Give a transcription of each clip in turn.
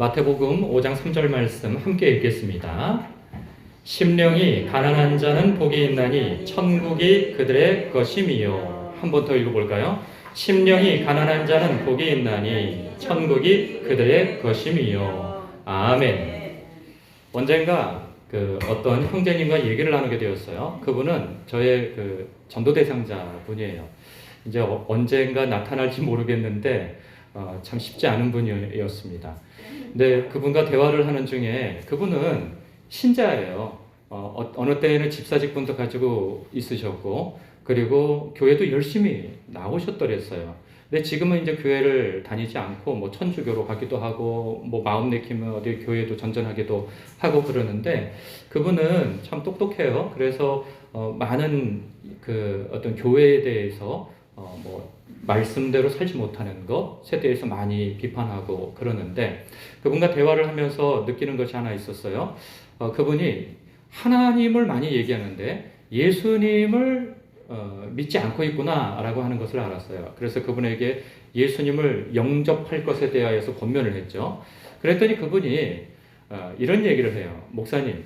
마태복음 5장 3절 말씀 함께 읽겠습니다. 심령이 가난한 자는 복이 있나니 천국이 그들의 것임이요. 한 번 더 읽어볼까요? 심령이 가난한 자는 복이 있나니 천국이 그들의 것임이요. 아멘. 언젠가 어떤 형제님과 얘기를 나누게 되었어요. 그분은 저의 전도 대상자 분이에요. 이제 언젠가 나타날지 모르겠는데 참 쉽지 않은 분이었습니다. 근데 그분과 대화를 하는 중에 그분은 신자예요. 어느 때에는 집사직분도 가지고 있으셨고, 그리고 교회도 열심히 나오셨더랬어요. 근데 지금은 이제 교회를 다니지 않고 뭐 천주교로 가기도 하고 뭐 마음 내키면 어디 교회도 전전하기도 하고 그러는데, 그분은 참 똑똑해요. 그래서 많은 어떤 교회에 대해서 뭐 말씀대로 살지 못하는 것에 대해서 많이 비판하고 그러는데, 그분과 대화를 하면서 느끼는 것이 하나 있었어요. 그분이 하나님을 많이 얘기하는데 예수님을 믿지 않고 있구나라고 하는 것을 알았어요. 그래서 그분에게 예수님을 영접할 것에 대하여서 권면을 했죠. 그랬더니 그분이 이런 얘기를 해요. 목사님,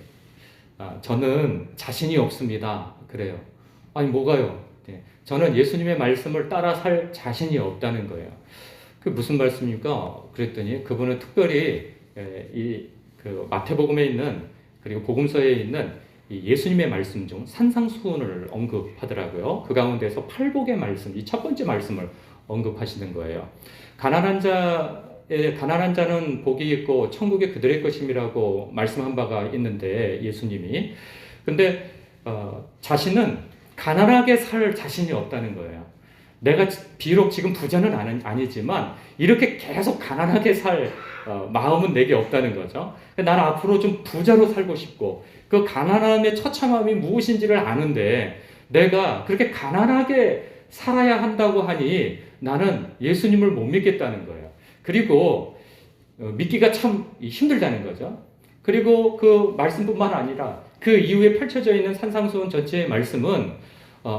저는 자신이 없습니다. 그래요. 아니 뭐가요? 저는 예수님의 말씀을 따라 살 자신이 없다는 거예요. 그 무슨 말씀입니까? 그랬더니 그분은 특별히 마태복음에 있는, 그리고 복음서에 있는 이 예수님의 말씀 중 산상수훈을 언급하더라고요. 그 가운데서 팔복의 말씀, 이 첫 번째 말씀을 언급하시는 거예요. 가난한 자는 복이 있고 천국이 그들의 것임이라고 말씀한 바가 있는데, 예수님이. 근데 자신은 가난하게 살 자신이 없다는 거예요. 내가 비록 지금 부자는 아니지만 이렇게 계속 가난하게 살 마음은 내게 없다는 거죠. 나는 앞으로 좀 부자로 살고 싶고, 그 가난함의 처참함이 무엇인지를 아는데 내가 그렇게 가난하게 살아야 한다고 하니 나는 예수님을 못 믿겠다는 거예요. 그리고 믿기가 참 힘들다는 거죠. 그리고 그 말씀뿐만 아니라 그 이후에 펼쳐져 있는 산상수훈 전체의 말씀은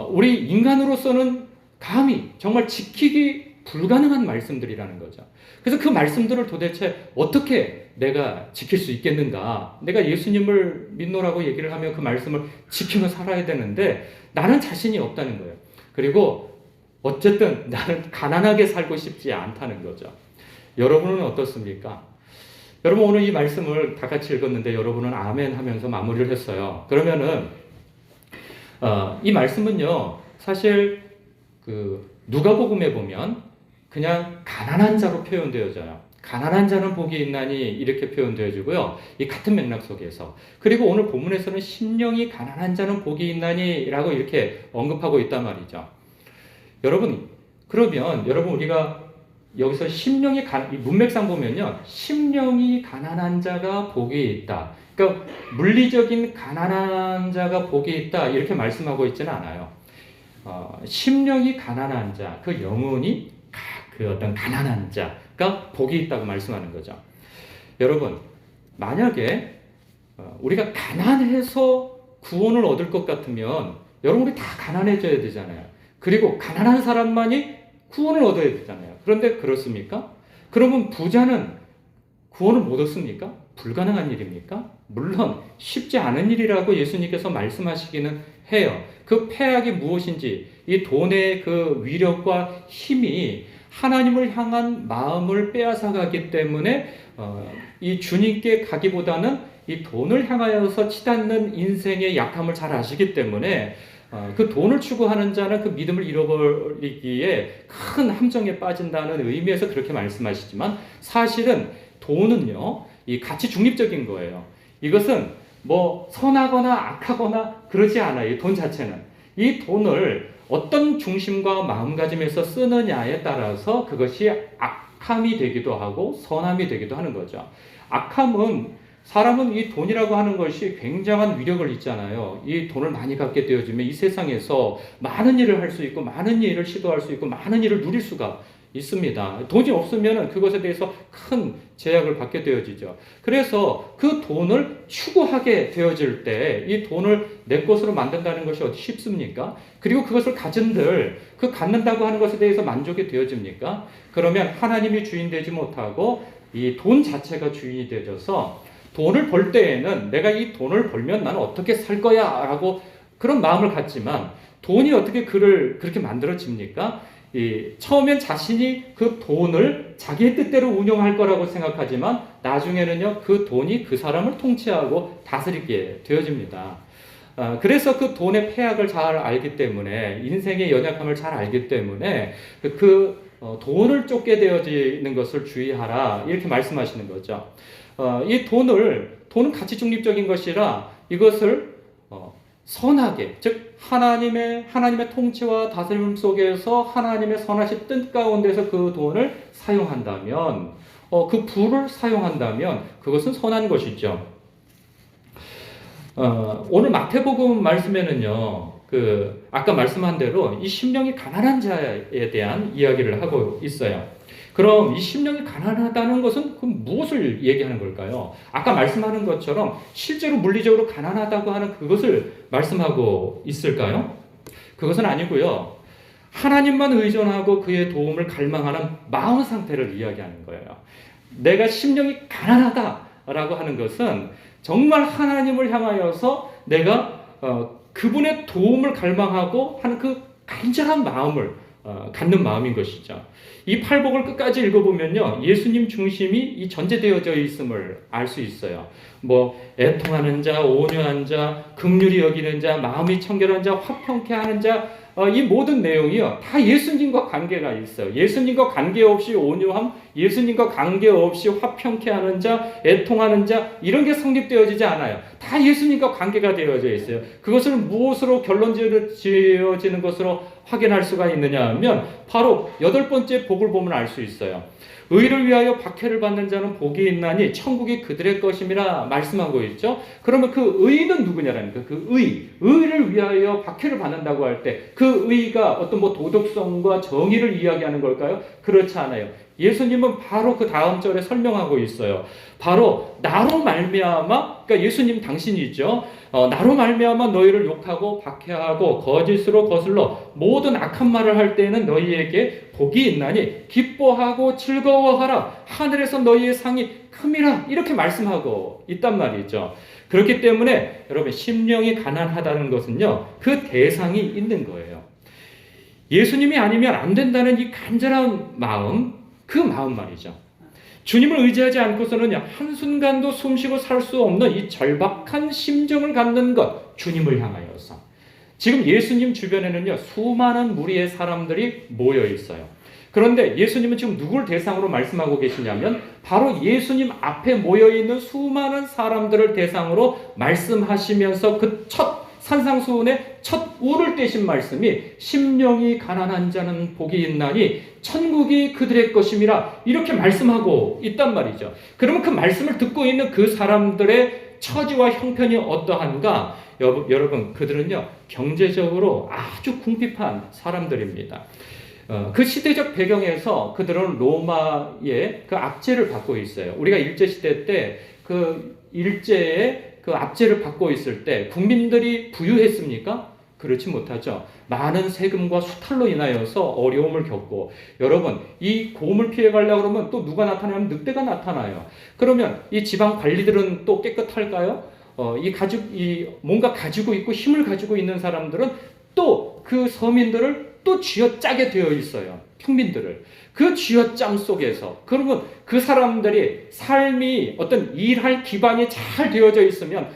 우리 인간으로서는 감히 정말 지키기 불가능한 말씀들이라는 거죠. 그래서 그 말씀들을 도대체 어떻게 내가 지킬 수 있겠는가? 내가 예수님을 믿노라고 얘기를 하면 그 말씀을 지키며 살아야 되는데 나는 자신이 없다는 거예요. 그리고 어쨌든 나는 가난하게 살고 싶지 않다는 거죠. 여러분은 어떻습니까? 여러분, 오늘 이 말씀을 다 같이 읽었는데 여러분은 아멘 하면서 마무리를 했어요. 그러면은 이 말씀은요, 사실 누가복음에 보면 그냥 가난한 자로 표현되어져요. 가난한 자는 복이 있나니 이렇게 표현되어지고요. 이 같은 맥락 속에서. 그리고 오늘 본문에서는 심령이 가난한 자는 복이 있나니 라고 이렇게 언급하고 있단 말이죠. 여러분, 그러면 우리가 여기서 이 문맥상 보면요, 심령이 가난한 자가 복이 있다. 그러니까 물리적인 가난한 자가 복이 있다 이렇게 말씀하고 있지는 않아요. 심령이 가난한 자, 그 영혼이 어떤 가난한 자가 복이 있다고 말씀하는 거죠. 여러분, 만약에 우리가 가난해서 구원을 얻을 것 같으면 여러분, 우리 다 가난해져야 되잖아요. 그리고 가난한 사람만이 구원을 얻어야 되잖아요. 그런데 그렇습니까? 그러면 부자는 구원을 못 얻습니까? 불가능한 일입니까? 물론 쉽지 않은 일이라고 예수님께서 말씀하시기는 해요. 그 폐악이 무엇인지, 이 돈의 그 위력과 힘이 하나님을 향한 마음을 빼앗아가기 때문에 이 주님께 가기보다는 이 돈을 향하여서 치닫는 인생의 약함을 잘 아시기 때문에 그 돈을 추구하는 자는 그 믿음을 잃어버리기에 큰 함정에 빠진다는 의미에서 그렇게 말씀하시지만, 사실은 돈은요, 이 가치 중립적인 거예요. 이것은 뭐 선하거나 악하거나 그러지 않아요. 이 돈 자체는. 이 돈을 어떤 중심과 마음가짐에서 쓰느냐에 따라서 그것이 악함이 되기도 하고 선함이 되기도 하는 거죠. 악함은, 사람은 이 돈이라고 하는 것이 굉장한 위력을 있잖아요. 이 돈을 많이 갖게 되어지면 이 세상에서 많은 일을 할 수 있고, 많은 일을 시도할 수 있고, 많은 일을 누릴 수가 있습니다. 돈이 없으면 그것에 대해서 큰 제약을 받게 되어지죠. 그래서 그 돈을 추구하게 되어질 때 이 돈을 내 것으로 만든다는 것이 어디 쉽습니까? 그리고 그것을 가진들 갖는다고 하는 것에 대해서 만족이 되어집니까? 그러면 하나님이 주인 되지 못하고 이 돈 자체가 주인이 되어져서 돈을 벌 때에는 내가 이 돈을 벌면 나는 어떻게 살 거야 라고 그런 마음을 갖지만 돈이 어떻게 그를 그렇게 만들어집니까? 처음엔 자신이 그 돈을 자기의 뜻대로 운용할 거라고 생각하지만 나중에는요, 그 돈이 그 사람을 통치하고 다스리게 되어집니다. 그래서 그 돈의 폐악을 잘 알기 때문에, 인생의 연약함을 잘 알기 때문에 돈을 쫓게 되어지는 것을 주의하라, 이렇게 말씀하시는 거죠. 돈은 가치 중립적인 것이라 이것을 선하게, 즉 하나님의 통치와 다스림 속에서 하나님의 선하신 뜻 가운데서 그 돈을 사용한다면, 그 부를 사용한다면 그것은 선한 것이죠. 오늘 마태복음 말씀에는요, 아까 말씀한 대로 이 심령이 가난한 자에 대한 이야기를 하고 있어요. 그럼 이 심령이 가난하다는 것은 무엇을 얘기하는 걸까요? 아까 말씀하는 것처럼 실제로 물리적으로 가난하다고 하는 그것을 말씀하고 있을까요? 그것은 아니고요. 하나님만 의존하고 그의 도움을 갈망하는 마음 상태를 이야기하는 거예요. 내가 심령이 가난하다라고 하는 것은 정말 하나님을 향하여서 내가 그분의 도움을 갈망하고 하는 그 간절한 마음을 갖는 마음인 것이죠. 이 팔복을 끝까지 읽어보면요, 예수님 중심이 이 전제되어져 있음을 알 수 있어요. 애통하는 자, 온유한 자, 긍휼히 여기는 자, 마음이 청결한 자, 화평케 하는 자, 이 모든 내용이요, 다 예수님과 관계가 있어요. 예수님과 관계없이 온유함, 예수님과 관계없이 화평케 하는 자, 애통하는 자, 이런 게 성립되어지지 않아요. 다 예수님과 관계가 되어져 있어요. 그것을 무엇으로 결론 지어지는 것으로 확인할 수가 있느냐 하면 바로 8번째 복을 보면 알 수 있어요. 의를 위하여 박해를 받는 자는 복이 있나니 천국이 그들의 것임이라 말씀하고 있죠. 그러면 그 의는 누구냐라니까. 그 의를 위하여 박해를 받는다고 할 때 그 의가 어떤 도덕성과 정의를 이야기하는 걸까요? 그렇지 않아요. 예수님은 바로 그 다음 절에 설명하고 있어요. 바로 나로 말미암아, 그러니까 예수님 당신이죠. 나로 말미암아 너희를 욕하고 박해하고 거짓으로 거슬러 모든 악한 말을 할 때에는 너희에게 복이 있나니 기뻐하고 즐거워하라. 하늘에서 너희의 상이 큼이라. 이렇게 말씀하고 있단 말이죠. 그렇기 때문에 여러분, 심령이 가난하다는 것은요, 그 대상이 있는 거예요. 예수님이 아니면 안 된다는 이 간절한 마음, 그 마음 말이죠. 주님을 의지하지 않고서는 한순간도 숨쉬고 살 수 없는 이 절박한 심정을 갖는 것, 주님을 향하여서. 지금 예수님 주변에는요, 수많은 무리의 사람들이 모여 있어요. 그런데 예수님은 지금 누굴 대상으로 말씀하고 계시냐면 바로 예수님 앞에 모여 있는 수많은 사람들을 대상으로 말씀하시면서 그 첫 산상수훈의 첫 울을 떼신 말씀이 심령이 가난한 자는 복이 있나니 천국이 그들의 것임이라, 이렇게 말씀하고 있단 말이죠. 그러면 그 말씀을 듣고 있는 그 사람들의 처지와 형편이 어떠한가? 여러분, 그들은요, 경제적으로 아주 궁핍한 사람들입니다. 그 시대적 배경에서 그들은 로마의 그 압제를 받고 있어요. 우리가 일제시대 때 그 일제의 그 압제를 받고 있을 때 국민들이 부유했습니까? 그렇지 못하죠. 많은 세금과 수탈로 인하여서 어려움을 겪고, 여러분, 이 고음을 피해가려고 그러면 또 누가 나타나면 늑대가 나타나요. 그러면 이 지방 관리들은 또 깨끗할까요? 뭔가 가지고 있고 힘을 가지고 있는 사람들은 또 그 서민들을 또 쥐어짜게 되어 있어요. 평민들을. 그 쥐어짬 속에서, 그러면 그 사람들이 삶이 어떤 일할 기반이 잘 되어져 있으면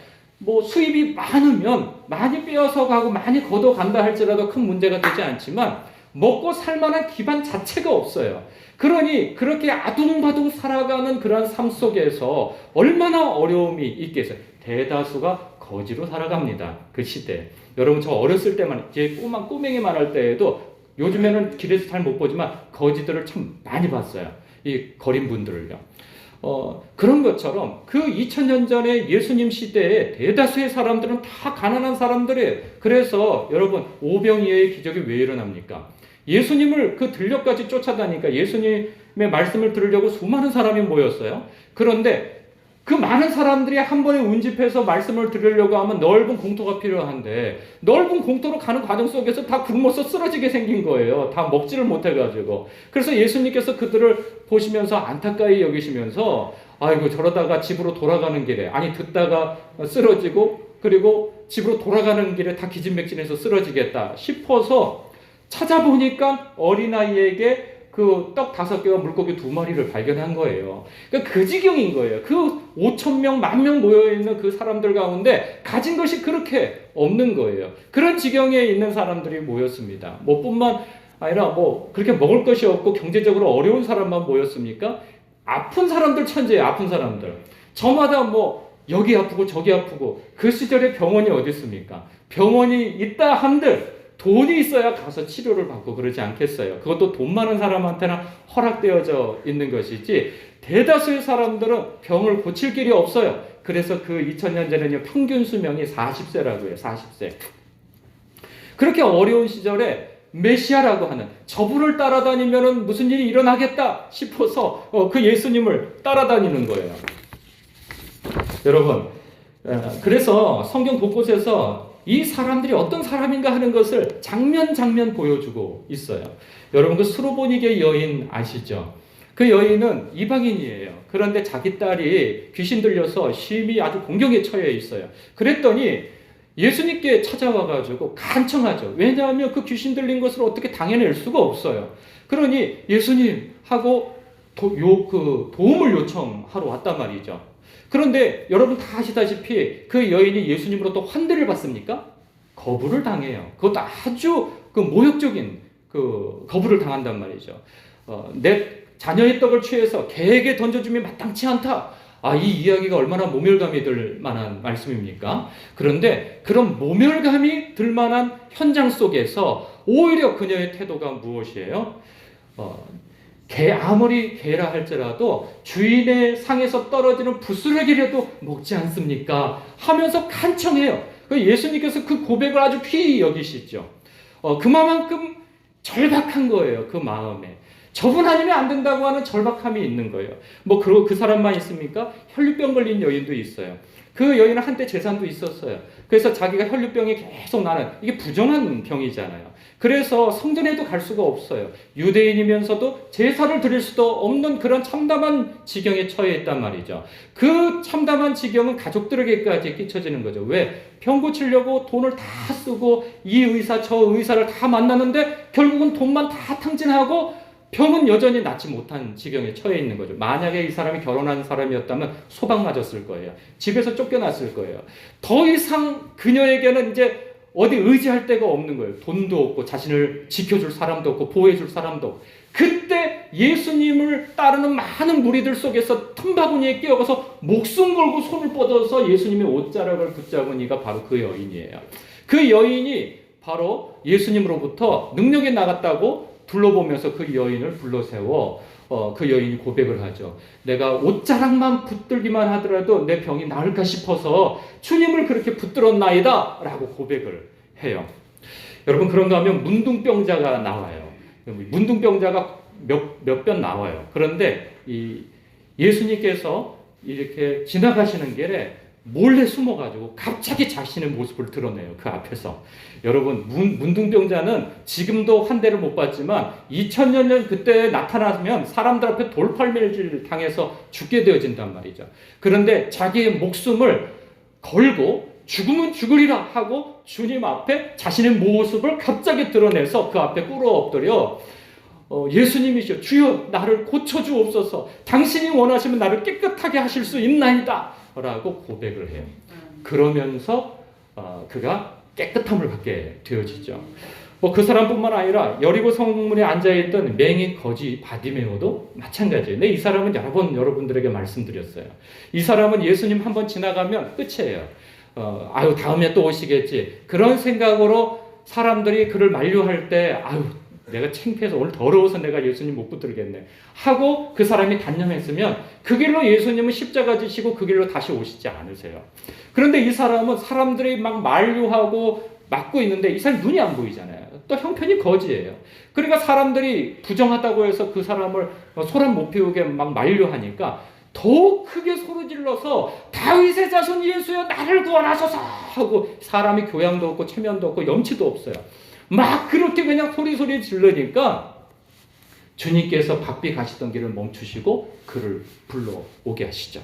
수입이 많으면 많이 빼앗아 가고 많이 걷어간다 할지라도 큰 문제가 되지 않지만 먹고 살만한 기반 자체가 없어요. 그러니 그렇게 아둥바둥 살아가는 그런 삶 속에서 얼마나 어려움이 있겠어요. 대다수가 거지로 살아갑니다. 그 시대. 여러분, 저 어렸을 때만, 제 꼬맹이만 할 때에도, 요즘에는 길에서 잘 못 보지만 거지들을 참 많이 봤어요. 이 거린 분들을요. 그런 것처럼 그 2000년 전에 예수님 시대에 대다수의 사람들은 다 가난한 사람들이에요. 그래서 여러분, 오병이어의 기적이 왜 일어납니까? 예수님을 그 들녘까지 쫓아다니니까 예수님의 말씀을 들으려고 수많은 사람이 모였어요. 그런데 그 많은 사람들이 한 번에 운집해서 말씀을 들으려고 하면 넓은 공터가 필요한데 넓은 공터로 가는 과정 속에서 다 굶어서 쓰러지게 생긴 거예요. 다 먹지를 못해가지고. 그래서 예수님께서 그들을 보시면서 안타까이 여기시면서 아이고 저러다가 집으로 돌아가는 길에 아니 듣다가 쓰러지고 그리고 집으로 돌아가는 길에 다 기진맥진해서 쓰러지겠다 싶어서 찾아보니까 어린아이에게 그 떡 5개와 물고기 2마리를 발견한 거예요. 그러니까 그 지경인 거예요. 그 5,000명, 10,000명 모여있는 그 사람들 가운데 가진 것이 그렇게 없는 거예요. 그런 지경에 있는 사람들이 모였습니다. 뭐 뿐만 아니라 뭐 그렇게 먹을 것이 없고 경제적으로 어려운 사람만 모였습니까? 아픈 사람들 천재예요. 아픈 사람들. 저마다 뭐 여기 아프고 저기 아프고 그 시절에 병원이 어디 있습니까? 병원이 있다 한들 돈이 있어야 가서 치료를 받고 그러지 않겠어요. 그것도 돈 많은 사람한테는 허락되어져 있는 것이지 대다수의 사람들은 병을 고칠 길이 없어요. 그래서 그 2000년 전에는 평균 수명이 40세라고 해요. 40세. 그렇게 어려운 시절에 메시아라고 하는 저분을 따라다니면 무슨 일이 일어나겠다 싶어서 그 예수님을 따라다니는 거예요. 여러분, 그래서 성경 곳곳에서 이 사람들이 어떤 사람인가 하는 것을 장면 보여주고 있어요. 여러분 그 수로보니게 여인 아시죠? 그 여인은 이방인이에요. 그런데 자기 딸이 귀신 들려서 심히 아주 공경에 처해 있어요. 그랬더니 예수님께 찾아와가지고 간청하죠. 왜냐하면 그 귀신 들린 것을 어떻게 당해낼 수가 없어요. 그러니 예수님 하고 도움을 요청하러 왔단 말이죠. 그런데 여러분 다 아시다시피 그 여인이 예수님으로부터 환대를 받습니까? 거부를 당해요. 그것도 아주 그 모욕적인 그 거부를 당한단 말이죠. 내 자녀의 떡을 취해서 개에게 던져주면 마땅치 않다. 이 이야기가 얼마나 모멸감이 들 만한 말씀입니까? 그런데 그런 모멸감이 들 만한 현장 속에서 오히려 그녀의 태도가 무엇이에요? 아무리 개라 할지라도 주인의 상에서 떨어지는 부스러기라도 먹지 않습니까? 하면서 간청해요. 예수님께서 그 고백을 아주 귀히 여기시죠. 그만큼 절박한 거예요. 그 마음에. 저분 아니면 안 된다고 하는 절박함이 있는 거예요. 뭐 그 사람만 있습니까? 혈류병 걸린 여인도 있어요. 그 여인은 한때 재산도 있었어요. 그래서 자기가 혈류병이 계속 나는 이게 부정한 병이잖아요. 그래서 성전에도 갈 수가 없어요. 유대인이면서도 제사를 드릴 수도 없는 그런 참담한 지경에 처해 있단 말이죠. 그 참담한 지경은 가족들에게까지 끼쳐지는 거죠. 왜? 병 고치려고 돈을 다 쓰고 이 의사 저 의사를 다 만나는데 결국은 돈만 다 탕진하고 병은 여전히 낫지 못한 지경에 처해 있는 거죠. 만약에 이 사람이 결혼한 사람이었다면 소방 맞았을 거예요. 집에서 쫓겨났을 거예요. 더 이상 그녀에게는 이제 어디 의지할 데가 없는 거예요. 돈도 없고 자신을 지켜줄 사람도 없고 보호해줄 사람도 없고. 그때 예수님을 따르는 많은 무리들 속에서 틈바구니에 끼어가서 목숨 걸고 손을 뻗어서 예수님의 옷자락을 붙잡은 이가 바로 그 여인이에요. 그 여인이 바로 예수님으로부터 능력이 나갔다고 둘러보면서 그 여인을 불러세워 그 여인이 고백을 하죠. 내가 옷자락만 붙들기만 하더라도 내 병이 나을까 싶어서 주님을 그렇게 붙들었나이다 라고 고백을 해요. 여러분 그런가 하면 문둥병자가 나와요. 문둥병자가 몇 번 나와요. 그런데 이 예수님께서 이렇게 지나가시는 길에 몰래 숨어가지고 갑자기 자신의 모습을 드러내요. 그 앞에서. 여러분 문둥병자는 지금도 한 대를 못 받지만 2000년 전 그때 나타나면 사람들 앞에 돌팔매질 당해서 죽게 되어진단 말이죠. 그런데 자기의 목숨을 걸고 죽으면 죽으리라 하고 주님 앞에 자신의 모습을 갑자기 드러내서 그 앞에 꿇어 엎드려 예수님이시여 주여 나를 고쳐주옵소서 당신이 원하시면 나를 깨끗하게 하실 수 있나이다 라고 고백을 해요. 그러면서 그가 깨끗함을 받게 되어지죠. 그 사람뿐만 아니라 여리고 성문에 앉아있던 맹인 거지 바디메오도 마찬가지예요. 근데 이 사람은 여러 번 여러분들에게 말씀드렸어요. 이 사람은 예수님 한번 지나가면 끝이에요. 다음에 또 오시겠지. 그런 생각으로 사람들이 그를 만류할 때 내가 창피해서 오늘 더러워서 내가 예수님 못 붙들겠네 하고 그 사람이 단념했으면 그 길로 예수님은 십자가 지시고 그 길로 다시 오시지 않으세요. 그런데 이 사람은 사람들이 막 만류하고 막고 있는데 이 사람이 눈이 안 보이잖아요. 또 형편이 거지예요. 그러니까 사람들이 부정하다고 해서 그 사람을 소란 못 피우게 막 만류하니까 더 크게 소리질러서 다윗의 자손 예수여 나를 구원하소서 하고 사람이 교양도 없고 체면도 없고 염치도 없어요. 막 그렇게 그냥 소리 질르니까 주님께서 바삐 가시던 길을 멈추시고 그를 불러오게 하시죠.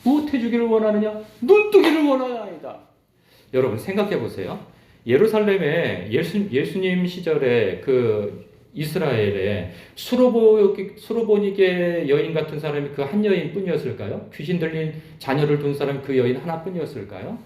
무엇 해주기를 원하느냐? 눈뜨기를 원하나이다. 여러분 생각해 보세요. 예루살렘에 예수님 시절에 그 이스라엘에 수로보니게 여인 같은 사람이 그 한 여인뿐이었을까요? 귀신 들린 자녀를 둔 사람이 그 여인 하나뿐이었을까요?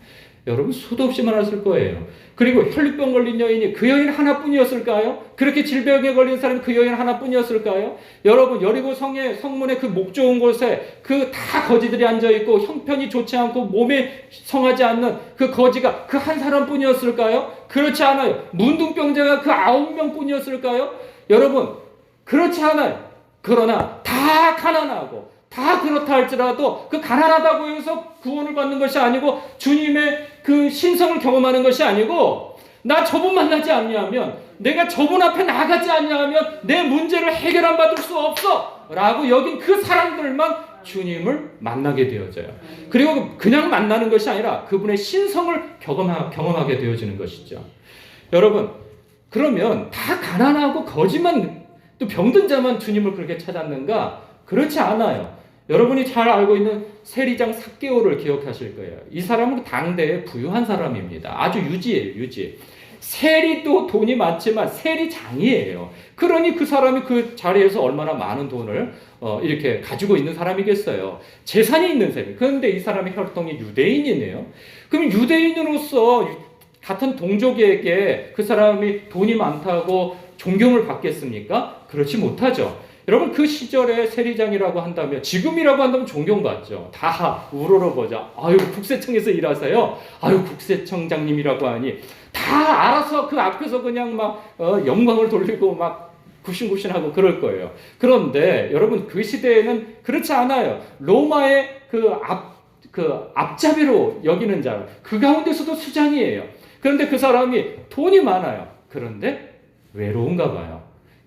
여러분 수도 없이 많았을 거예요. 그리고 혈루병 걸린 여인이 그 여인 하나뿐이었을까요? 그렇게 질병에 걸린 사람이 그 여인 하나뿐이었을까요? 여러분 여리고 성문의 그 목 좋은 곳에 그 다 거지들이 앉아 있고 형편이 좋지 않고 몸에 성하지 않는 그 거지가 그 한 사람뿐이었을까요? 그렇지 않아요. 문둥병자가 그 9명뿐이었을까요? 여러분 그렇지 않아요. 그러나 다 가난하고 다 그렇다 할지라도 그 가난하다고 해서 구원을 받는 것이 아니고 주님의 그 신성을 경험하는 것이 아니고 나 저분 만나지 않냐면 내가 저분 앞에 나가지 않냐면 내 문제를 해결 안 받을 수 없어 라고 여긴 그 사람들만 주님을 만나게 되어져요. 그리고 그냥 만나는 것이 아니라 그분의 신성을 경험하게 되어지는 것이죠. 여러분 그러면 다 가난하고 거지만 또 병든 자만 주님을 그렇게 찾았는가? 그렇지 않아요. 여러분이 잘 알고 있는 세리장 삭개오를 기억하실 거예요. 이 사람은 당대에 부유한 사람입니다. 아주 유지예요, 유지. 세리도 돈이 많지만 세리장이에요. 그러니 그 사람이 그 자리에서 얼마나 많은 돈을 이렇게 가지고 있는 사람이겠어요. 재산이 있는 세리. 그런데 이 사람의 혈통이 유대인이네요. 그럼 유대인으로서 같은 동족에게 그 사람이 돈이 많다고 존경을 받겠습니까? 그렇지 못하죠. 여러분 그 시절에 세리장이라고 한다면 지금이라고 한다면 존경받죠. 다 우러러보자. 아유 국세청에서 일하세요. 아유 국세청장님이라고 하니 다 알아서 그 앞에서 그냥 막 영광을 돌리고 막 굽신굽신하고 그럴 거예요. 그런데 여러분 그 시대에는 그렇지 않아요. 로마의 그 앞잡이로 여기는 자, 그 가운데서도 수장이에요. 그런데 그 사람이 돈이 많아요. 그런데 외로운가 봐요.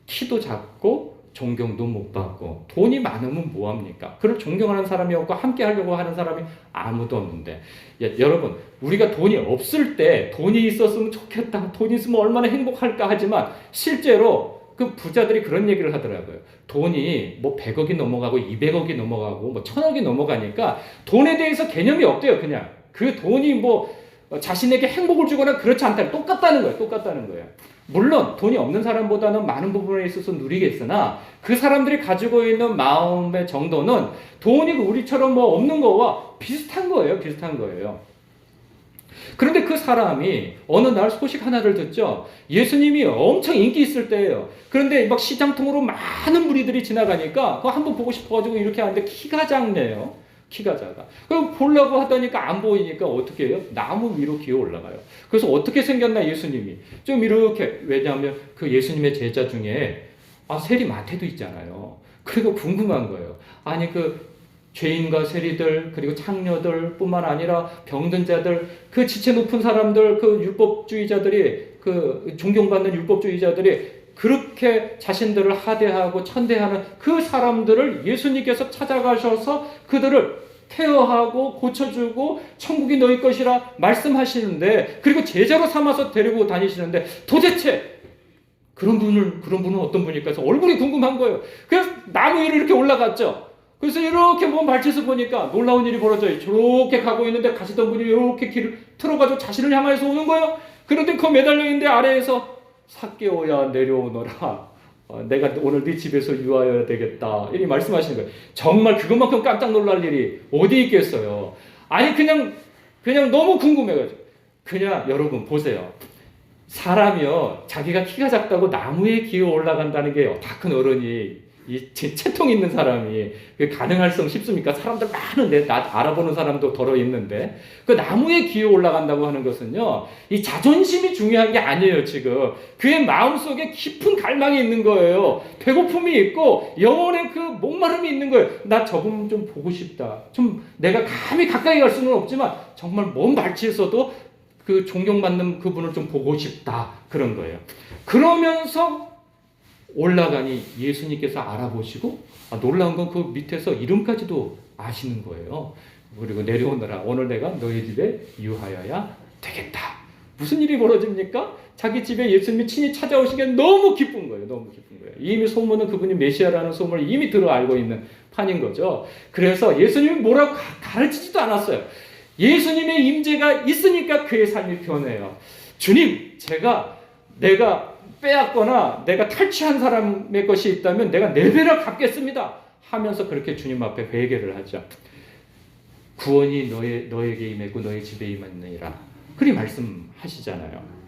키도 작고 존경도 못 받고 돈이 많으면 뭐합니까? 그를 존경하는 사람이 없고 함께 하려고 하는 사람이 아무도 없는데 여러분 우리가 돈이 없을 때 돈이 있었으면 좋겠다. 돈이 있으면 얼마나 행복할까 하지만 실제로 그 부자들이 그런 얘기를 하더라고요. 돈이 뭐 100억이 넘어가고 200억이 넘어가고 뭐 1000억이 넘어가니까 돈에 대해서 개념이 없대요. 그냥 그 돈이 뭐 자신에게 행복을 주거나 그렇지 않다. 똑같다는 거예요. 물론 돈이 없는 사람보다는 많은 부분에 있어서 누리겠으나 그 사람들이 가지고 있는 마음의 정도는 돈이 우리처럼 뭐 없는 거와 비슷한 거예요. 그런데 그 사람이 어느 날 소식 하나를 듣죠. 예수님이 엄청 인기 있을 때예요. 그런데 막 시장통으로 많은 무리들이 지나가니까 그거 한번 보고 싶어가지고 이렇게 하는데 키가 작네요. 키가 작아. 그럼 보려고 하다니까 안 보이니까 어떻게 해요? 나무 위로 기어 올라가요. 그래서 어떻게 생겼나 예수님이? 좀 이렇게, 왜냐하면 그 예수님의 제자 중에 세리 마태도 있잖아요. 그리고 궁금한 거예요. 아니 그 죄인과 세리들 그리고 창녀들 뿐만 아니라 병든 자들 그 지체 높은 사람들 그 율법주의자들이 그 존경받는 율법주의자들이 그렇게 자신들을 하대하고 천대하는 그 사람들을 예수님께서 찾아가셔서 그들을 케어하고 고쳐주고 천국이 너희 것이라 말씀하시는데 그리고 제자로 삼아서 데리고 다니시는데 도대체 그런 분은 어떤 분일까 해서 얼굴이 궁금한 거예요. 그래서 나무 위로 이렇게 올라갔죠. 그래서 이렇게 뭐 말짓을 보니까 놀라운 일이 벌어져요. 저렇게 가고 있는데 가시던 분이 이렇게 길을 틀어가지고 자신을 향해서 오는 거예요. 그런데 그 매달려 있는데 아래에서 삭개오야 내려오너라. 내가 오늘 네 집에서 유하여야 되겠다. 이렇게 말씀하시는 거예요. 정말 그것만큼 깜짝 놀랄 일이 어디 있겠어요. 아니 그냥 너무 궁금해가지고. 그냥 여러분 보세요. 사람이요 자기가 키가 작다고 나무에 기어 올라간다는 게 다 큰 어른이 이 채통 있는 사람이 가능할 수 싶습니까? 사람들 많은데 나 알아보는 사람도 덜어 있는데 그 나무에 기어 올라간다고 하는 것은요 이 자존심이 중요한 게 아니에요. 지금 그의 마음속에 깊은 갈망이 있는 거예요. 배고픔이 있고 영혼의 그 목마름이 있는 거예요. 나 저분 좀 보고 싶다. 좀 내가 감히 가까이 갈 수는 없지만 정말 먼 발치에서도 그 존경받는 그분을 좀 보고 싶다. 그런 거예요. 그러면서 올라가니 예수님께서 알아보시고 놀라운 건 그 밑에서 이름까지도 아시는 거예요. 그리고 내려오너라. 오늘 내가 너희 집에 유하여야 되겠다. 무슨 일이 벌어집니까? 자기 집에 예수님이 친히 찾아오시기에 너무 기쁜 거예요. 너무 기쁜 거예요. 이미 소문은 그분이 메시아라는 소문을 이미 들어 알고 있는 판인 거죠. 그래서 예수님이 뭐라고 가르치지도 않았어요. 예수님의 임재가 있으니까 그의 삶이 변해요. 주님, 내가 빼앗거나 내가 탈취한 사람의 것이 있다면 내가 4배를 갚겠습니다 하면서 그렇게 주님 앞에 회개를 하죠. 구원이 너에게 임했고 너의 집에 임했느니라. 그리 말씀하시잖아요.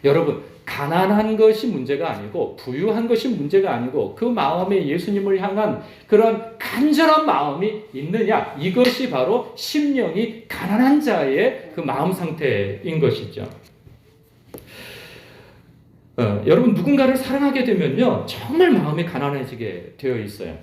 여러분, 가난한 것이 문제가 아니고 부유한 것이 문제가 아니고 그 마음에 예수님을 향한 그런 간절한 마음이 있느냐, 이것이 바로 심령이 가난한 자의 그 마음 상태인 것이죠. 여러분, 누군가를 사랑하게 되면요 정말 마음이 가난해지게 되어 있어요.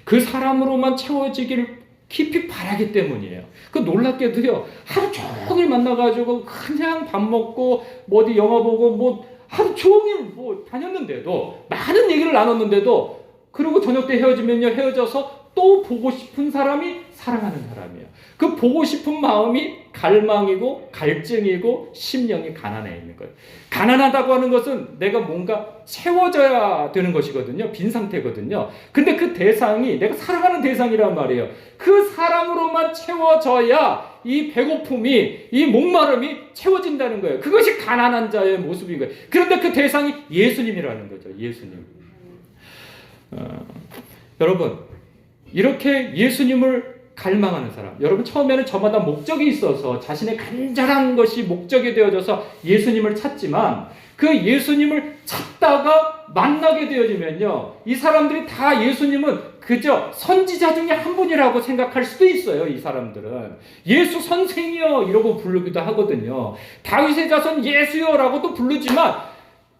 그 사람으로만 채워지기를 깊이 바라기 때문이에요. 그 놀랍게도요, 하루 종일 만나가지고 그냥 밥 먹고 어디 영화 보고 하루 종일 다녔는데도, 많은 얘기를 나눴는데도, 그리고 저녁 때 헤어지면요, 헤어져서 또 보고 싶은 사람이 사랑하는 사람이에요. 그 보고 싶은 마음이 갈망이고 갈증이고 심령이 가난해 있는 거예요. 가난하다고 하는 것은 내가 뭔가 채워져야 되는 것이거든요. 빈 상태거든요. 근데 그 대상이 내가 사랑하는 대상이란 말이에요. 그 사람으로만 채워져야 이 배고픔이, 이 목마름이 채워진다는 거예요. 그것이 가난한 자의 모습인 거예요. 그런데 그 대상이 예수님이라는 거죠. 예수님. 여러분, 이렇게 예수님을 갈망하는 사람, 여러분 처음에는 저마다 목적이 있어서 자신의 간절한 것이 목적이 되어져서 예수님을 찾지만, 그 예수님을 찾다가 만나게 되어지면요, 이 사람들이 다 예수님은 그저 선지자 중에 한 분이라고 생각할 수도 있어요. 이 사람들은 예수 선생이여 이러고 부르기도 하거든요. 다윗의 자손 예수여라고도 부르지만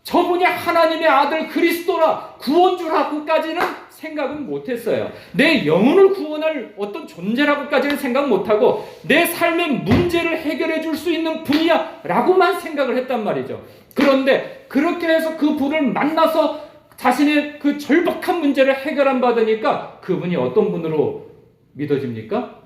저분이 하나님의 아들 그리스도라 구원주라고까지는 생각은 못했어요. 내 영혼을 구원할 어떤 존재라고까지는 생각 못하고 내 삶의 문제를 해결해 줄 수 있는 분이야 라고만 생각을 했단 말이죠. 그런데 그렇게 해서 그 분을 만나서 자신의 그 절박한 문제를 해결한 받으니까 그분이 어떤 분으로 믿어집니까?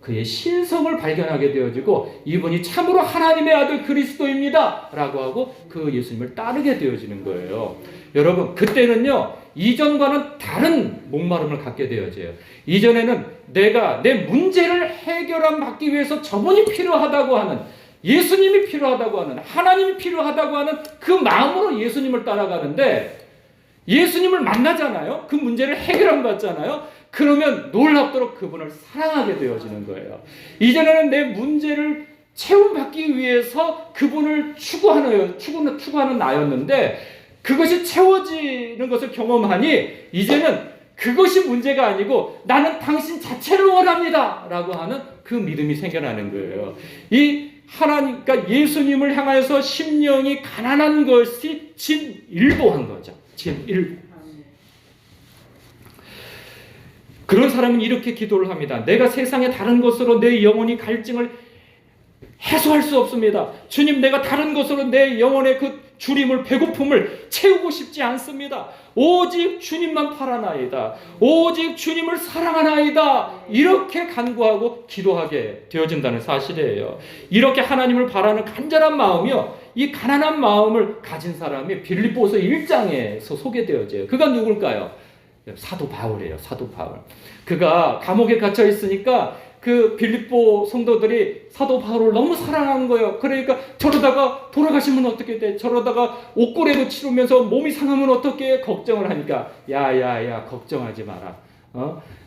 그의 신성을 발견하게 되어지고 이분이 참으로 하나님의 아들 그리스도입니다 라고 하고 그 예수님을 따르게 되어지는 거예요. 여러분, 그때는요 이전과는 다른 목마름을 갖게 되어져요. 이전에는 내가 내 문제를 해결함 받기 위해서 저분이 필요하다고 하는, 예수님이 필요하다고 하는, 하나님이 필요하다고 하는 그 마음으로 예수님을 따라가는데, 예수님을 만나잖아요. 그 문제를 해결함 받잖아요. 그러면 놀랍도록 그분을 사랑하게 되어지는 거예요. 이전에는 내 문제를 채움받기 위해서 그분을 추구하는 나였는데, 그것이 채워지는 것을 경험하니 이제는 그것이 문제가 아니고 나는 당신 자체를 원합니다 라고 하는 그 믿음이 생겨나는 거예요. 이 하나님, 그러니까 예수님을 향하여서 심령이 가난한 것이 진일보한 거죠. 진일보. 그런 사람은 이렇게 기도를 합니다. 내가 세상의 다른 것으로 내 영혼이 갈증을 해소할 수 없습니다. 주님, 내가 다른 것으로 내 영혼의 그 주림을, 배고픔을 채우고 싶지 않습니다. 오직 주님만 바라나이다. 오직 주님을 사랑하나이다. 이렇게 간구하고 기도하게 되어진다는 사실이에요. 이렇게 하나님을 바라는 간절한 마음이요, 이 가난한 마음을 가진 사람이 빌립보서 1장에서 소개되어져요. 그가 누굴까요? 사도 바울이에요. 사도 바울. 그가 감옥에 갇혀 있으니까 그 빌립보 성도들이 사도 바울을 너무 사랑하는 거예요. 그러니까 저러다가 돌아가시면 어떻게 돼? 저러다가 옷고래도 치르면서 몸이 상하면 어떻게 해? 걱정을 하니까 야야야 걱정하지 마라.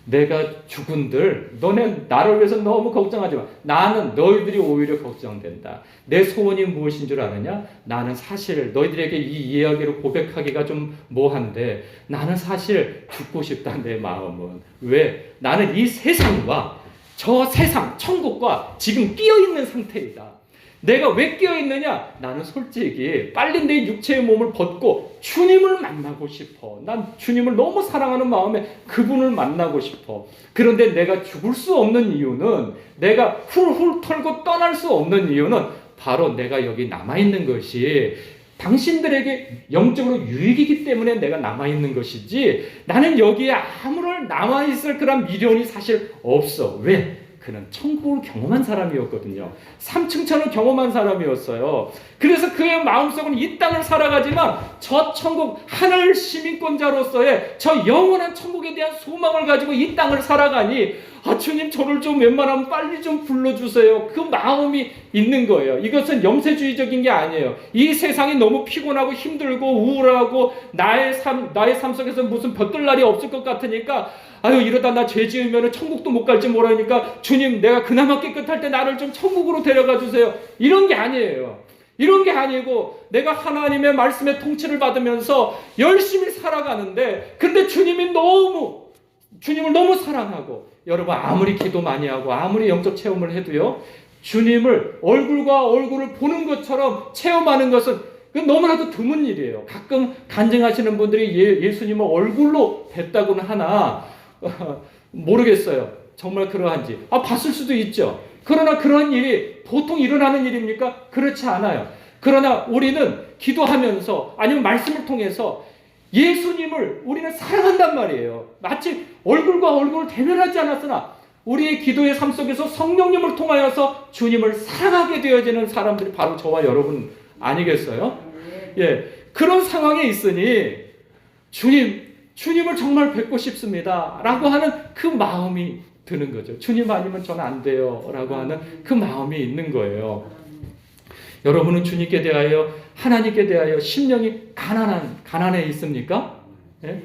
내가 죽은들 너네 나를 위해서 너무 걱정하지 마. 나는 너희들이 오히려 걱정된다. 내 소원이 무엇인 줄 아느냐? 나는 사실 너희들에게 이 이야기를 고백하기가 좀 뭐한데 나는 사실 죽고 싶다. 내 마음은. 왜? 나는 이 세상과 저 세상, 천국과 지금 끼어있는 상태이다. 내가 왜 끼어있느냐? 나는 솔직히 빨리 내 육체의 몸을 벗고 주님을 만나고 싶어. 난 주님을 너무 사랑하는 마음에 그분을 만나고 싶어. 그런데 내가 죽을 수 없는 이유는, 내가 훌훌 털고 떠날 수 없는 이유는 바로 내가 여기 남아있는 것이 당신들에게 영적으로 유익이기 때문에 내가 남아있는 것이지 나는 여기에 아무런 남아있을 그런 미련이 사실 없어. 왜? 그는 천국을 경험한 사람이었거든요. 삼층천을 경험한 사람이었어요. 그래서 그의 마음속은 이 땅을 살아가지만 저 천국 하늘 시민권자로서의 저 영원한 천국에 대한 소망을 가지고 이 땅을 살아가니 주님 저를 좀 웬만하면 빨리 좀 불러주세요. 그 마음이 있는 거예요. 이것은 염세주의적인 게 아니에요. 이 세상이 너무 피곤하고 힘들고 우울하고 나의 삶 속에서 무슨 볕들 날이 없을 것 같으니까 이러다 나 죄 지으면 천국도 못 갈지 모르니까 주님 내가 그나마 깨끗할 때 나를 좀 천국으로 데려가 주세요. 이런 게 아니에요. 이런 게 아니고 내가 하나님의 말씀의 통치를 받으면서 열심히 살아가는데 근데 주님을 너무 사랑하고 여러분 아무리 기도 많이 하고 아무리 영적 체험을 해도요 주님을 얼굴과 얼굴을 보는 것처럼 체험하는 것은 너무나도 드문 일이에요. 가끔 간증하시는 분들이 예수님을 얼굴로 뵀다고는 하나 모르겠어요. 정말 그러한지. 봤을 수도 있죠. 그러나 그러한 일이 보통 일어나는 일입니까? 그렇지 않아요. 그러나 우리는 기도하면서 아니면 말씀을 통해서 예수님을 우리는 사랑한단 말이에요. 마치 얼굴과 얼굴을 대면하지 않았으나 우리의 기도의 삶 속에서 성령님을 통하여서 주님을 사랑하게 되어지는 사람들이 바로 저와 여러분 아니겠어요? 예, 그런 상황에 있으니 주님을 정말 뵙고 싶습니다 라고 하는 그 마음이 드는 거죠. 주님 아니면 저는 안 돼요 라고 하는 그 마음이 있는 거예요. 여러분은 주님께 대하여 하나님께 대하여 심령이 가난해 있습니까? 예?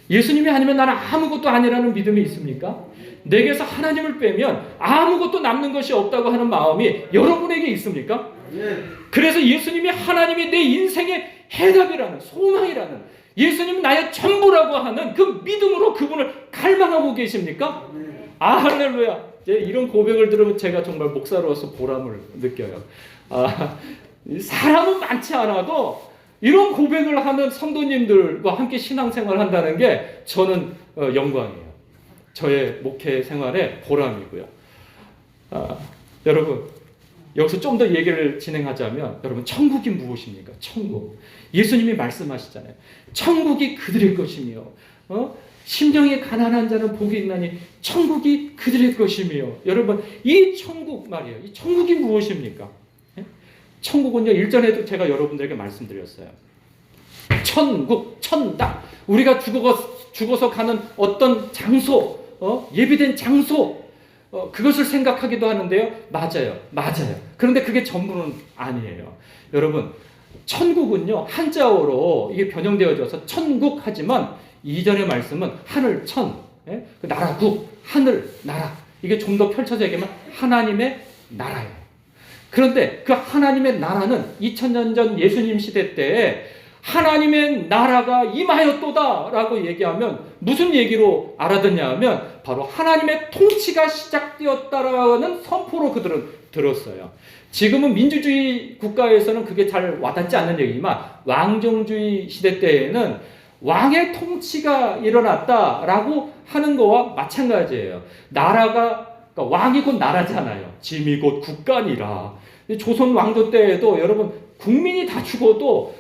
예수님이 아니면 나는 아무것도 아니라는 믿음이 있습니까? 내게서 하나님을 빼면 아무것도 남는 것이 없다고 하는 마음이 여러분에게 있습니까? 그래서 예수님이 하나님이 내 인생의 해답이라는 소망이라는 예수님은 나의 전부라고 하는 그 믿음으로 그분을 갈망하고 계십니까? 할렐루야. 이런 고백을 들으면 제가 정말 목사로서 보람을 느껴요. 사람은 많지 않아도 이런 고백을 하는 성도님들과 함께 신앙생활을 한다는 게 저는 영광이에요. 저의 목회 생활의 보람이고요. 여러분 여기서 좀 더 얘기를 진행하자면 여러분 천국이 무엇입니까? 천국. 예수님이 말씀하시잖아요. 천국이 그들의 것이며 심령이 가난한 자는 복이 있나니 천국이 그들의 것이며 여러분 이 천국 말이에요. 이 천국이 무엇입니까? 천국은요 일전에도 제가 여러분들에게 말씀드렸어요. 천국, 천당 우리가 죽어서 가는 어떤 장소 예비된 장소 그것을 생각하기도 하는데요. 맞아요. 그런데 그게 전부는 아니에요. 여러분 천국은요 한자어로 이게 변형되어져서 천국 하지만 이전의 말씀은 하늘 천, 그 나라 국, 하늘 나라 이게 좀 더 펼쳐져 얘기하면 하나님의 나라예요. 그런데 그 하나님의 나라는 2000년 전 예수님 시대 때 하나님의 나라가 임하였도다 라고 얘기하면 무슨 얘기로 알아듣냐 하면 바로 하나님의 통치가 시작되었다라는 선포로 그들은 들었어요. 지금은 민주주의 국가에서는 그게 잘 와닿지 않는 얘기지만 왕정주의 시대 때에는 왕의 통치가 일어났다라고 하는 거와 마찬가지예요. 나라가 그러니까 왕이 곧 나라잖아요. 짐이 곧 국가니라. 조선 왕조 때에도 여러분 국민이 다 죽어도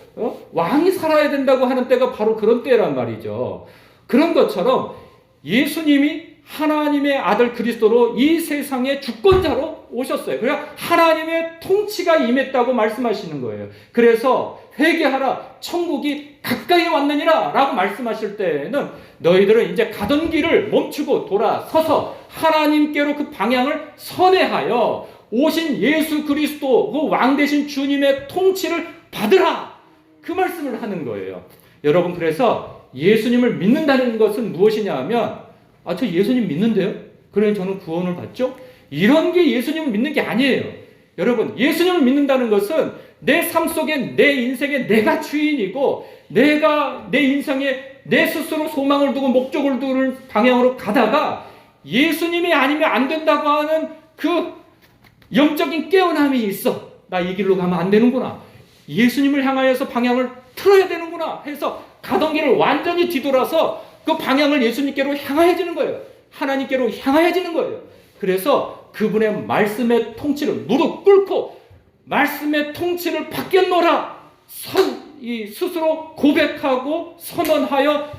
왕이 살아야 된다고 하는 때가 바로 그런 때란 말이죠. 그런 것처럼 예수님이 하나님의 아들 그리스도로 이 세상의 주권자로 오셨어요. 그래서 하나님의 통치가 임했다고 말씀하시는 거예요. 그래서 회개하라 천국이 가까이 왔느니라 라고 말씀하실 때에는 너희들은 이제 가던 길을 멈추고 돌아서서 하나님께로 그 방향을 선회하여 오신 예수 그리스도 그 왕 되신 주님의 통치를 받으라 그 말씀을 하는 거예요. 여러분 그래서 예수님을 믿는다는 것은 무엇이냐 하면 저 예수님 믿는데요? 그래 저는 구원을 받죠? 이런 게 예수님을 믿는 게 아니에요. 여러분 예수님을 믿는다는 것은 내 삶 속에 내 인생에 내가 주인이고 내가 내 인생에 내 스스로 소망을 두고 목적을 두는 방향으로 가다가 예수님이 아니면 안 된다고 하는 그 영적인 깨어남이 있어. 나 이 길로 가면 안 되는구나. 예수님을 향하여서 방향을 틀어야 되는구나 해서 가던 길을 완전히 뒤돌아서 그 방향을 예수님께로 향하여지는 거예요. 하나님께로 향하여지는 거예요. 그래서 그분의 말씀의 통치를 무릎 꿇고 말씀의 통치를 받겠노라 스스로 고백하고 선언하여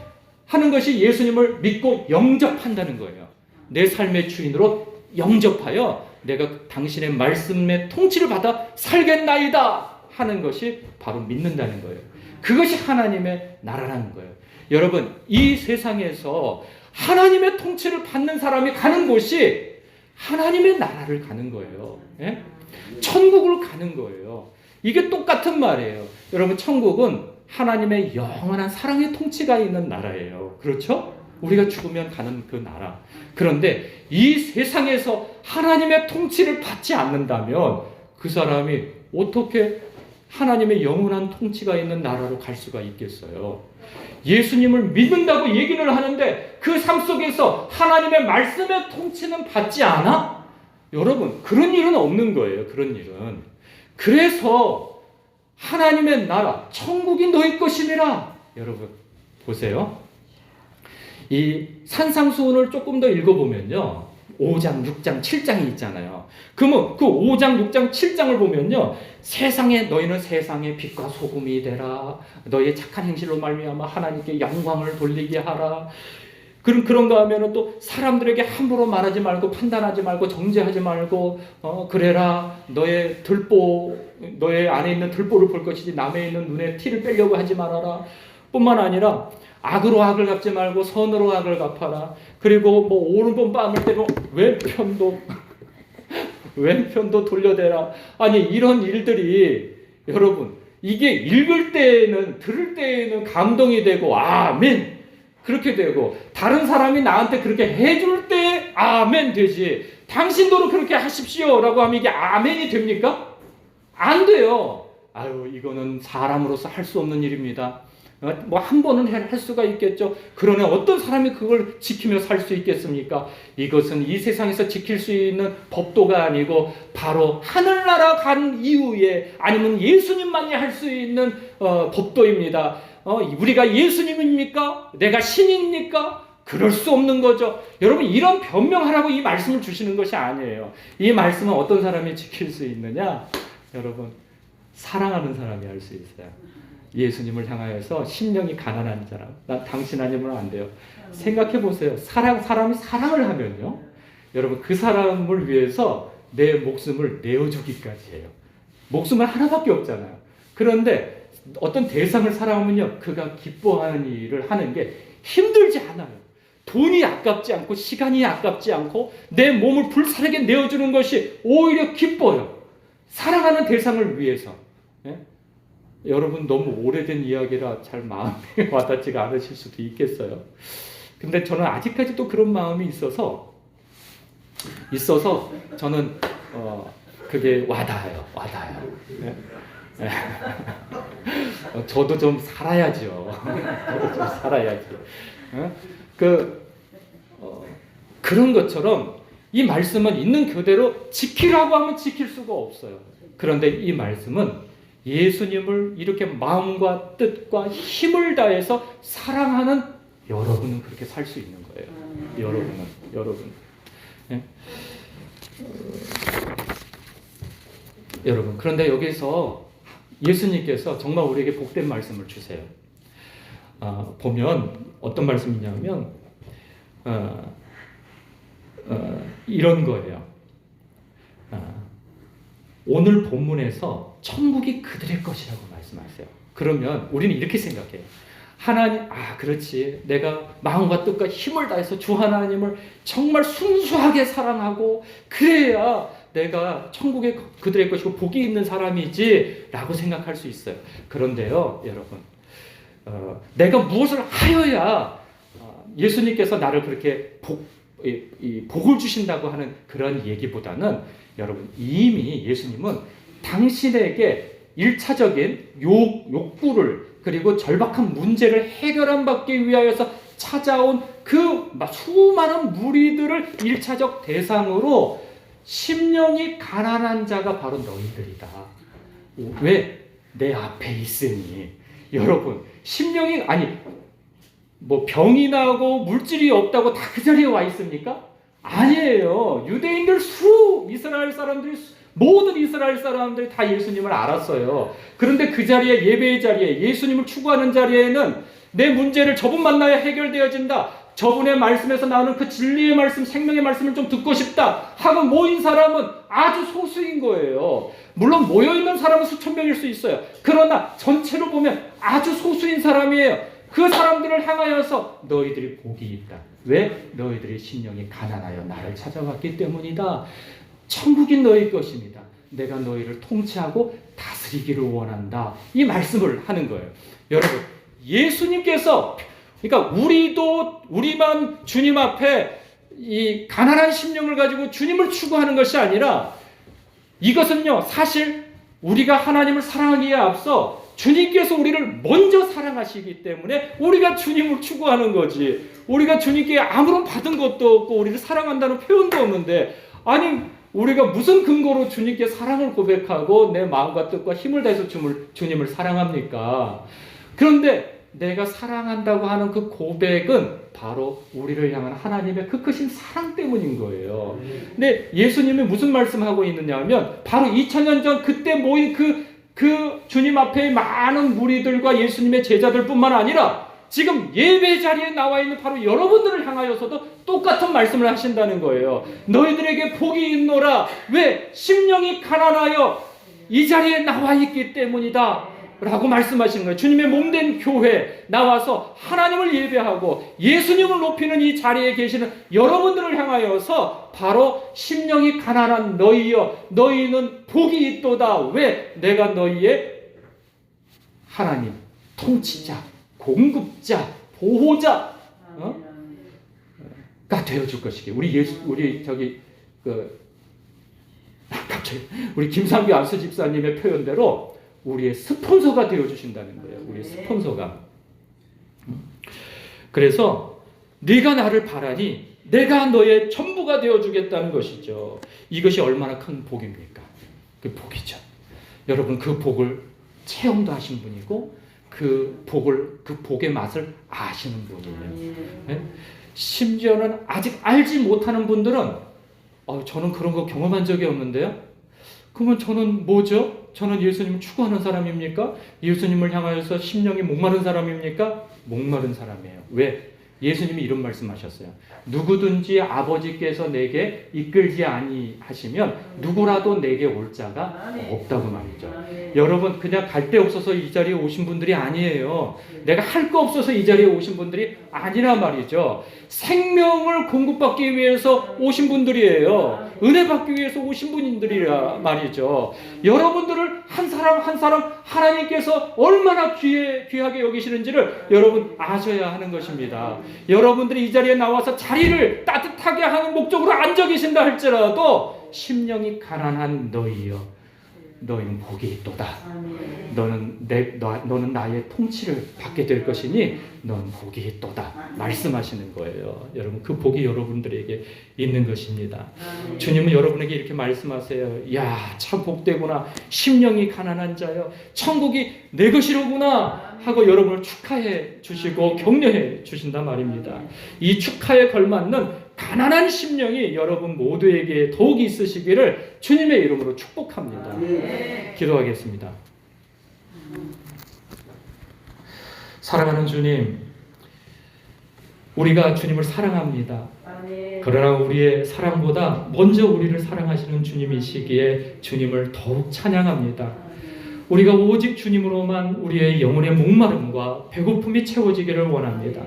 하는 것이 예수님을 믿고 영접한다는 거예요. 내 삶의 주인으로 영접하여 내가 당신의 말씀의 통치를 받아 살겠나이다 하는 것이 바로 믿는다는 거예요. 그것이 하나님의 나라라는 거예요. 여러분, 이 세상에서 하나님의 통치를 받는 사람이 가는 곳이 하나님의 나라를 가는 거예요. 예? 천국을 가는 거예요. 이게 똑같은 말이에요. 여러분, 천국은 하나님의 영원한 사랑의 통치가 있는 나라예요. 그렇죠? 우리가 죽으면 가는 그 나라. 그런데 이 세상에서 하나님의 통치를 받지 않는다면 그 사람이 어떻게 하나님의 영원한 통치가 있는 나라로 갈 수가 있겠어요? 예수님을 믿는다고 얘기를 하는데 그 삶 속에서 하나님의 말씀의 통치는 받지 않아? 여러분, 그런 일은 없는 거예요. 그런 일은. 그래서 하나님의 나라, 천국이 너희 것이니라. 여러분, 보세요. 이 산상수훈을 조금 더 읽어보면요. 5장, 6장, 7장이 있잖아요. 그러면 그 5장, 6장, 7장을 보면요. 너희는 세상의 빛과 소금이 되라. 너희의 착한 행실로 말미암아 하나님께 영광을 돌리게 하라. 그런가 하면은 또 사람들에게 함부로 말하지 말고 판단하지 말고 정죄하지 말고 그래라. 너의 안에 있는 들보를 볼 것이지 남의 있는 눈에 티를 빼려고 하지 말아라. 뿐만 아니라 악으로 악을 갚지 말고 선으로 악을 갚아라. 그리고 오른손 뺨을 때로 왼편도 돌려대라. 아니, 이런 일들이 여러분, 이게 읽을 때에는, 들을 때에는 감동이 되고 아멘 그렇게 되고, 다른 사람이 나한테 그렇게 해줄 때 아멘 되지, 당신도 그렇게 하십시오 라고 하면 이게 아멘이 됩니까? 안 돼요. 아유, 이거는 사람으로서 할 수 없는 일입니다. 한 번은 할 수가 있겠죠. 그러나 어떤 사람이 그걸 지키며 살 수 있겠습니까? 이것은 이 세상에서 지킬 수 있는 법도가 아니고 바로 하늘나라 간 이후에, 아니면 예수님만이 할 수 있는 법도입니다. 우리가 예수님입니까? 내가 신입니까? 그럴 수 없는 거죠. 여러분, 이런 변명하라고 이 말씀을 주시는 것이 아니에요. 이 말씀은 어떤 사람이 지킬 수 있느냐? 여러분, 사랑하는 사람이 할 수 있어요. 예수님을 향하여서 심령이 가난한 사람, 나 당신 아니면 안 돼요. 생각해 보세요. 사람이 사랑을 하면요, 여러분, 그 사람을 위해서 내 목숨을 내어주기까지 해요. 목숨은 하나밖에 없잖아요. 그런데 어떤 대상을 사랑하면요, 그가 기뻐하는 일을 하는 게 힘들지 않아요. 돈이 아깝지 않고 시간이 아깝지 않고 내 몸을 불사르게 내어주는 것이 오히려 기뻐요. 사랑하는 대상을 위해서. 예? 여러분, 너무 오래된 이야기라 잘 마음에 와닿지가 않으실 수도 있겠어요. 근데 저는 아직까지도 그런 마음이 있어서 저는 그게 와닿아요. 네? 저도 좀 살아야죠. 저도 좀 살아야지. 그런 것처럼 이 말씀은 있는 그대로 지키라고 하면 지킬 수가 없어요. 그런데 이 말씀은 예수님을 이렇게 마음과 뜻과 힘을 다해서 사랑하는 여러분은 그렇게 살 수 있는 거예요. 여러분. 네? 여러분, 그런데 여기서 예수님께서 정말 우리에게 복된 말씀을 주세요. 보면 어떤 말씀이냐면 이런 거예요. 오늘 본문에서 천국이 그들의 것이라고 말씀하세요. 그러면 우리는 이렇게 생각해요. 하나님, 그렇지. 내가 마음과 뜻과 힘을 다해서 주 하나님을 정말 순수하게 사랑하고 그래야 내가 천국의 그들의 것이고 복이 있는 사람이지 라고 생각할 수 있어요. 그런데요, 여러분, 내가 무엇을 하여야 예수님께서 나를 그렇게 복을 주신다고 하는 그런 얘기보다는, 여러분, 이미 예수님은 당신에게 1차적인 욕구를, 그리고 절박한 문제를 해결한 받기 위하여서 찾아온 그 수많은 무리들을 1차적 대상으로 심령이 가난한 자가 바로 너희들이다. 왜? 내 앞에 있으니. 여러분, 심령이, 병이 나고 물질이 없다고 다 그 자리에 와 있습니까? 아니에요. 유대인들 이스라엘 사람들이 모든 이스라엘 사람들이 다 예수님을 알았어요. 그런데 그 자리에, 예배의 자리에, 예수님을 추구하는 자리에는 내 문제를 저분 만나야 해결되어진다, 저분의 말씀에서 나오는 그 진리의 말씀, 생명의 말씀을 좀 듣고 싶다 하고 모인 사람은 아주 소수인 거예요. 물론 모여있는 사람은 수천 명일 수 있어요. 그러나 전체로 보면 아주 소수인 사람이에요. 그 사람들을 향하여서 너희들이 복이 있다. 왜? 너희들의 심령이 가난하여 나를 찾아왔기 때문이다. 천국이 너희 것입니다. 내가 너희를 통치하고 다스리기를 원한다. 이 말씀을 하는 거예요. 여러분, 예수님께서, 그러니까 우리만 주님 앞에 이 가난한 심령을 가지고 주님을 추구하는 것이 아니라, 이것은요, 사실 우리가 하나님을 사랑하기에 앞서 주님께서 우리를 먼저 사랑하시기 때문에 우리가 주님을 추구하는 거지. 우리가 주님께 아무런 받은 것도 없고 우리를 사랑한다는 표현도 없는데, 아니 우리가 무슨 근거로 주님께 사랑을 고백하고 내 마음과 뜻과 힘을 다해서 주님을 사랑합니까? 그런데 내가 사랑한다고 하는 그 고백은 바로 우리를 향한 하나님의 그 크신 사랑 때문인 거예요. 근데 예수님이 무슨 말씀하고 있느냐 하면, 바로 2000년 전 그때 모인 그 주님 앞에 많은 무리들과 예수님의 제자들뿐만 아니라 지금 예배 자리에 나와 있는 바로 여러분들을 향하여서도 똑같은 말씀을 하신다는 거예요. 너희들에게 복이 있노라. 왜? 심령이 가난하여 이 자리에 나와 있기 때문이다 라고 말씀하시는 거예요. 주님의 몸된 교회 나와서 하나님을 예배하고 예수님을 높이는 이 자리에 계시는 여러분들을 향하여서 바로 심령이 가난한 너희여, 너희는 복이 있도다. 왜? 내가 너희의 하나님, 통치자, 공급자, 보호자가 되어줄 것이기. 우리 김상규 안수 집사님의 표현대로 우리의 스폰서가 되어주신다는 거예요. 우리의 스폰서가. 그래서 네가 나를 바라니 내가 너의 전부가 되어주겠다는 것이죠. 이것이 얼마나 큰 복입니까? 그 복이죠. 여러분, 그 복을 체험도 하신 분이고 그 복의 맛을 아시는 분이에요. 네? 심지어는 아직 알지 못하는 분들은 저는 그런 거 경험한 적이 없는데요. 그러면 저는 뭐죠? 저는 예수님을 추구하는 사람입니까? 예수님을 향하여서 심령이 목마른 사람입니까? 목마른 사람이에요. 왜? 예수님이 이런 말씀하셨어요. 누구든지 아버지께서 내게 이끌지 아니하시면 누구라도 내게 올 자가 없다고 말이죠. 여러분, 그냥 갈 데 없어서 이 자리에 오신 분들이 아니에요. 내가 할 거 없어서 이 자리에 오신 분들이 아니라 말이죠. 생명을 공급받기 위해서 오신 분들이에요. 은혜 받기 위해서 오신 분들이라 말이죠. 여러분들을 한 사람 한 사람 하나님께서 얼마나 귀하게 여기시는지를 여러분 아셔야 하는 것입니다. 여러분들이 이 자리에 나와서 자리를 따뜻하게 하는 목적으로 앉아 계신다 할지라도 심령이 가난한 너희여, 너희는 복이 있도다. 너는 나의 통치를 받게 될 것이니 너는 복이 있도다. 말씀하시는 거예요. 여러분, 그 복이 여러분들에게 있는 것입니다. 주님은 여러분에게 이렇게 말씀하세요. 야, 참 복되구나. 심령이 가난한 자여, 천국이 내 것이로구나 하고 여러분을 축하해 주시고 격려해 주신단 말입니다. 이 축하에 걸맞는 가난한 심령이 여러분 모두에게 더욱 있으시기를 주님의 이름으로 축복합니다. 기도하겠습니다. 사랑하는 주님, 우리가 주님을 사랑합니다. 그러나 우리의 사랑보다 먼저 우리를 사랑하시는 주님이시기에 주님을 더욱 찬양합니다. 우리가 오직 주님으로만 우리의 영혼의 목마름과 배고픔이 채워지기를 원합니다.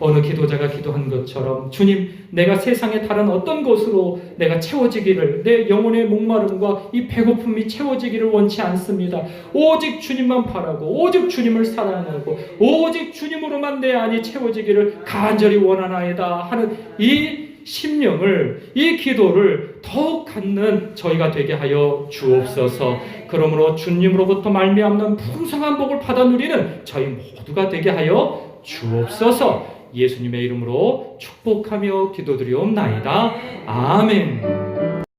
어느 기도자가 기도한 것처럼, 주님, 내가 세상의 다른 어떤 것으로 내가 채워지기를, 내 영혼의 목마름과 이 배고픔이 채워지기를 원치 않습니다. 오직 주님만 바라고 오직 주님을 사랑하고 오직 주님으로만 내 안이 채워지기를 간절히 원하나이다 하는 이 심령을, 이 기도를 더욱 갖는 저희가 되게 하여 주옵소서. 그러므로 주님으로부터 말미암는 풍성한 복을 받아 누리는 저희 모두가 되게 하여 주옵소서. 예수님의 이름으로 축복하며 기도드리옵나이다. 아멘.